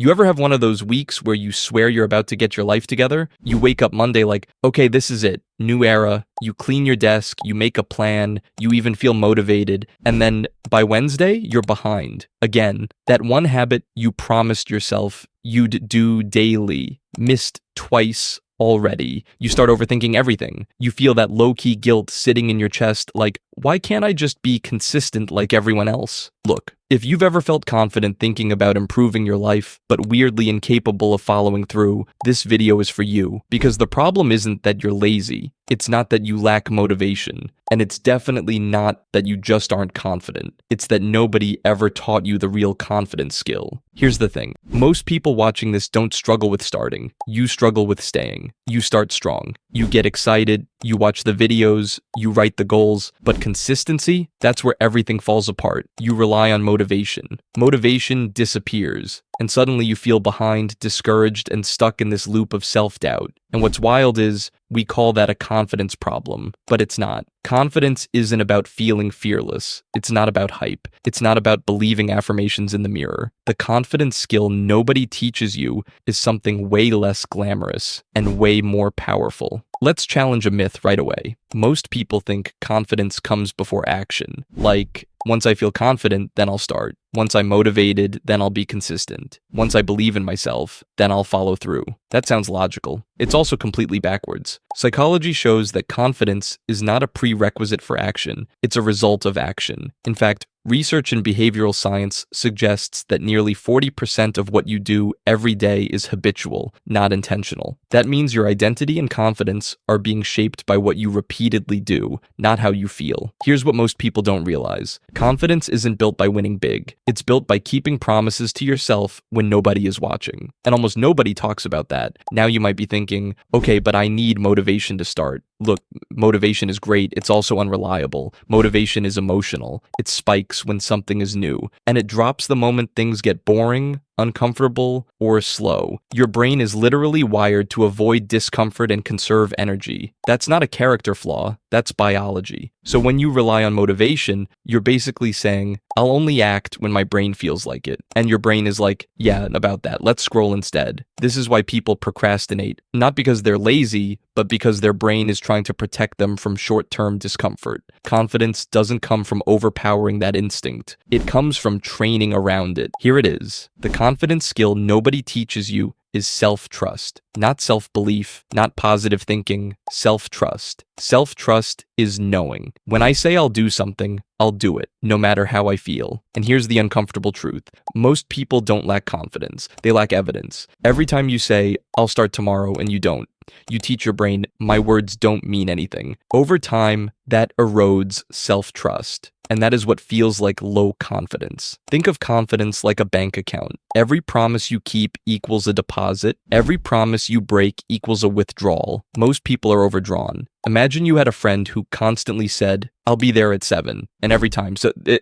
You ever have one of those weeks where you swear you're about to get your life together? You wake up Monday like, okay, this is it. New era. You clean your desk, you make a plan, you even feel motivated, and then by Wednesday, you're behind. Again, that one habit you promised yourself you'd do daily, missed twice already. You start overthinking everything. You feel that low-key guilt sitting in your chest like, why can't I just be consistent like everyone else? Look, if you've ever felt confident thinking about improving your life, but weirdly incapable of following through, this video is for you. Because the problem isn't that you're lazy. It's not that you lack motivation. And it's definitely not that you just aren't confident. It's that nobody ever taught you the real confidence skill. Here's the thing. Most people watching this don't struggle with starting. You struggle with staying. You start strong. You get excited. You watch the videos. You write the goals. But consistency, that's where everything falls apart. You rely on motivation. Motivation disappears. And suddenly you feel behind, discouraged, and stuck in this loop of self-doubt. And what's wild is, we call that a confidence problem, but it's not. Confidence isn't about feeling fearless. It's not about hype. It's not about believing affirmations in the mirror. The confidence skill nobody teaches you is something way less glamorous and way more powerful. Let's challenge a myth right away. Most people think confidence comes before action. Like, once I feel confident, then I'll start. Once I'm motivated, then I'll be consistent. Once I believe in myself, then I'll follow through. That sounds logical. It's also completely backwards. Psychology shows that confidence is not a prerequisite for action. It's a result of action. In fact, research in behavioral science suggests that nearly 40% of what you do every day is habitual, not intentional. That means your identity and confidence are being shaped by what you repeatedly do, not how you feel. Here's what most people don't realize. Confidence isn't built by winning big. It's built by keeping promises to yourself when nobody is watching. And almost nobody talks about that. Now you might be thinking, okay, but I need motivation to start. Look, motivation is great. It's also unreliable. Motivation is emotional. It spikes when something is new, and it drops the moment things get boring, uncomfortable, or slow. Your brain is literally wired to avoid discomfort and conserve energy. That's not a character flaw, that's biology. So when you rely on motivation, you're basically saying, I'll only act when my brain feels like it. And your brain is like, yeah, about that, let's scroll instead. This is why people procrastinate, not because they're lazy, but because their brain is trying to protect them from short-term discomfort. Confidence doesn't come from overpowering that instinct. It comes from training around it. Here it is. The confidence skill nobody teaches you is self-trust. Not self-belief, not positive thinking, self-trust. Self-trust is knowing. When I say I'll do something, I'll do it, no matter how I feel. And here's the uncomfortable truth. Most people don't lack confidence. They lack evidence. Every time you say, I'll start tomorrow, and you don't, you teach your brain, my words don't mean anything. Over time, that erodes self-trust. And that is what feels like low confidence. Think of confidence like a bank account. Every promise you keep equals a deposit. Every promise you break equals a withdrawal. Most people are overdrawn. Imagine you had a friend who constantly said, I'll be there at 7, and every time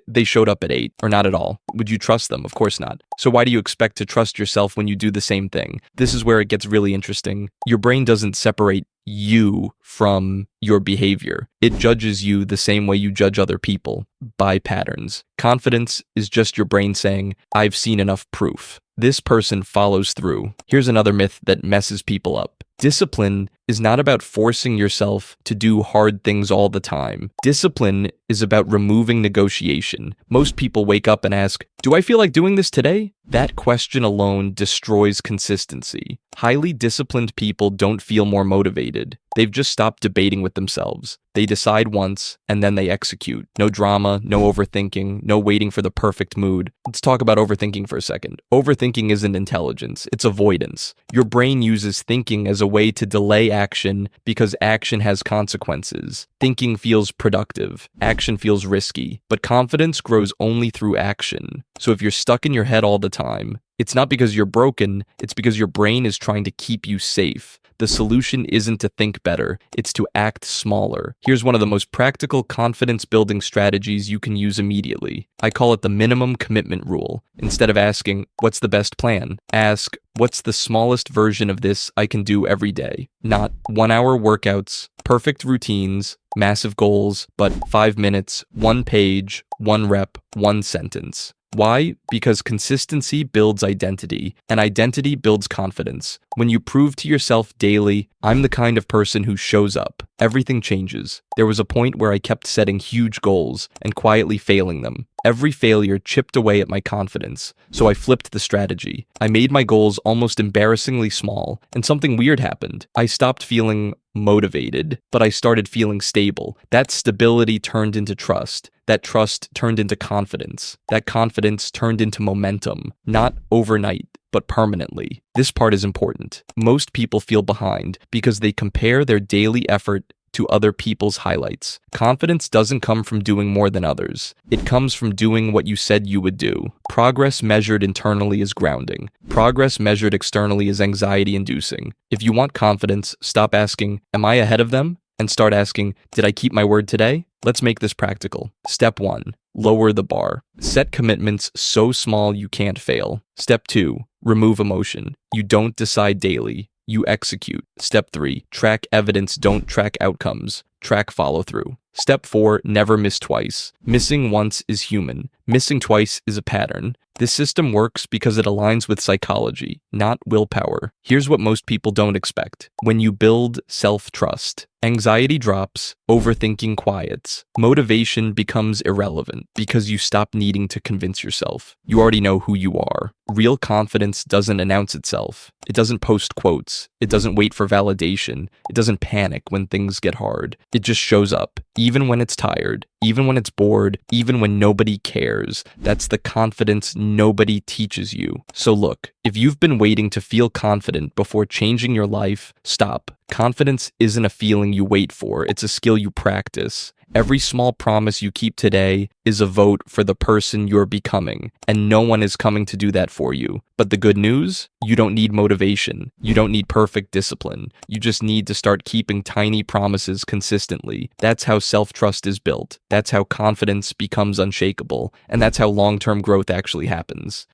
they showed up at 8, or not at all. Would you trust them? Of course not. So why do you expect to trust yourself when you do the same thing? This is where it gets really interesting. Your brain doesn't separate you from your behavior. It judges you the same way you judge other people, by patterns. Confidence is just your brain saying, I've seen enough proof. This person follows through. Here's another myth that messes people up. Discipline is not about forcing yourself to do hard things all the time. Discipline is about removing negotiation. Most people wake up and ask, do I feel like doing this today? That question alone destroys consistency. Highly disciplined people don't feel more motivated. They've just stopped debating with themselves. They decide once, and then they execute. No drama, no overthinking, no waiting for the perfect mood. Let's talk about overthinking for a second. Overthinking isn't intelligence, it's avoidance. Your brain uses thinking as a way to delay action because action has consequences. Thinking feels productive, action feels risky, but confidence grows only through action. So if you're stuck in your head all the time, it's not because you're broken, it's because your brain is trying to keep you safe. The solution isn't to think better, it's to act smaller. Here's one of the most practical confidence-building strategies you can use immediately. I call it the minimum commitment rule. Instead of asking, what's the best plan? Ask, what's the smallest version of this I can do every day? Not 1-hour workouts, perfect routines, massive goals, but 5 minutes, 1 page, 1 rep, 1 sentence. Why? Because consistency builds identity, and identity builds confidence. When you prove to yourself daily, I'm the kind of person who shows up, everything changes. There was a point where I kept setting huge goals and quietly failing them. Every failure chipped away at my confidence, so I flipped the strategy. I made my goals almost embarrassingly small, and something weird happened. I stopped feeling motivated, but I started feeling stable. That stability turned into trust. That trust turned into confidence. That confidence turned into momentum, not overnight, but permanently. This part is important. Most people feel behind because they compare their daily effort to other people's highlights. Confidence doesn't come from doing more than others. It comes from doing what you said you would do. Progress measured internally is grounding. Progress measured externally is anxiety-inducing. If you want confidence, stop asking, "Am I ahead of them?" and start asking, "Did I keep my word today?" Let's make this practical. Step 1. Lower the bar. Set commitments so small you can't fail. Step 2. Remove emotion. You don't decide daily. You execute. Step 3. Track evidence, don't track outcomes. Track follow-through. Step 4. Never miss twice. Missing once is human. Missing twice is a pattern. This system works because it aligns with psychology, not willpower. Here's what most people don't expect. When you build self-trust, anxiety drops, overthinking quiets, motivation becomes irrelevant because you stop needing to convince yourself. You already know who you are. Real confidence doesn't announce itself. It doesn't post quotes. It doesn't wait for validation. It doesn't panic when things get hard. It just shows up, even when it's tired, even when it's bored, even when nobody cares. That's the confidence nobody teaches you. So look, if you've been waiting to feel confident before changing your life, stop. Confidence isn't a feeling you wait for, it's a skill you practice. Every small promise you keep today is a vote for the person you're becoming, and no one is coming to do that for you. But the good news? You don't need motivation. You don't need perfect discipline. You just need to start keeping tiny promises consistently. That's how self-trust is built. That's how confidence becomes unshakable. And that's how long-term growth actually happens.